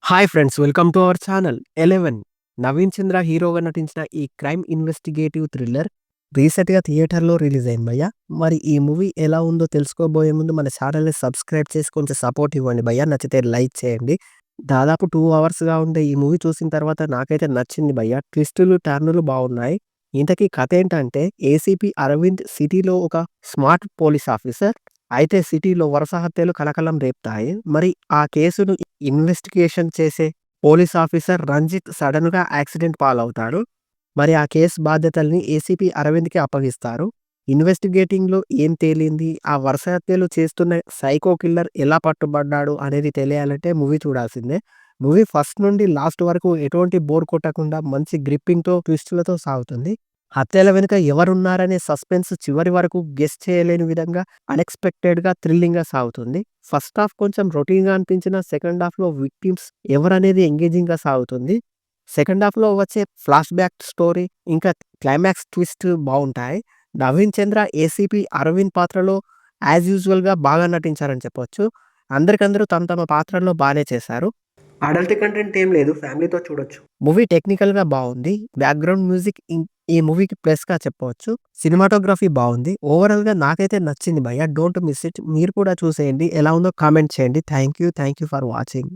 Hi friends, welcome to our channel 11. Naveen Chandra హీరోగా నటించిన ఈ క్రైమ్ ఇన్వెస్టిగేటివ్ థ్రిల్లర్ రీసెంట్‌గా థియేటర్‌లో రిలీజ్ అయింది భయ్యా. మరి ఈ మూవీ ఎలా ఉందో తెలుసుకోబోయే ముందు మన ఛానల్‌ని సబ్స్క్రైబ్ చేసి కొంచెం సపోర్ట్ ఇవ్వండి భయ్యా. నచ్చితే లైక్ చేయండి. దాదాపు 2 అవర్స్‌గా ఉండే ఈ మూవీ చూసిన తర్వాత నాకైతే నచ్చింది భయ్యా. ట్విస్టులు, టర్నులు బావున్నాయి. ఇంతకీ కథ ఏంటంటే ఏసీపీ అరవింద్ సిటీలో ఒక స్మార్ట్ పోలీస్ ఆఫీసర్. అయితే సిటీలో వరుస హత్యలు కలకలం రేపుతాయి. మరి ఆ కేసును ఇన్వెస్టిగేషన్ చేసే పోలీస్ ఆఫీసర్ రంజిత్ సడెన్‌గా యాక్సిడెంట్ పాలవుతాడు. మరి ఆ కేసు బాధ్యతల్ని ఏసీపీ అరవింద్‌కి అప్పగిస్తారు. ఇన్వెస్టిగేటింగ్‌లో ఏం తేలింది? ఆ వరుస హత్యలు చేస్తున్న సైకో కిల్లర్ ఎలా పట్టుబడ్డాడు అనేది తెలియాలంటే మూవీ చూడాల్సిందే. మూవీ ఫస్ట్ నుండి లాస్ట్ వరకు ఎటువంటి బోర్ కొట్టకుండా మంచి గ్రిప్పింగ్‌తో, ట్విస్టులతో సాగుతుంది. హత్యల వెనుక ఎవరున్నారనే సస్పెన్స్ చివరి వరకు గెస్ చేయలేని విధంగా అన్‌ఎక్స్‌పెక్టెడ్‌గా, థ్రిల్లింగ్‌గా సాగుతుంది. ఫస్ట్ హాఫ్ కొంచెం రొటీన్‌గా అనిపించిన సెకండ్ హాఫ్‌లో విక్టిమ్స్ ఎవరనేది ఎంగేజింగ్‌గా సాగుతుంది. సెకండ్ హాఫ్‌లో వచ్చే ఫ్లాష్ బ్యాక్ స్టోరీ, ఇంకా క్లైమాక్స్ ట్విస్ట్ బావుంటాయి. నవీన్ చంద్ర ఏసీపీ అరవింద్ పాత్రలో యాజ్ యూజువల్‌గా బాగా నటించారని చెప్పొచ్చు. అందరికందరూ తమ తమ పాత్రల్లో బానే చేశారు. అడల్ట్ కంటెంట్ ఏం లేదు. ఫ్యామిలీతో చూడొచ్చు. మూవీ టెక్నికల్‌గా బావుంది. బ్యాక్‌గ్రౌండ్ మ్యూజిక్ ఈ మూవీకి ప్లస్‌గా చెప్పవచ్చు. సినిమాటోగ్రఫీ బావుంది. ఓవరాల్‌గా నాకైతే నచ్చింది భయ్యా. Don't miss it. మీరు కూడా చూసేయండి. ఎలా ఉందో కామెంట్ చేయండి. Thank you for watching.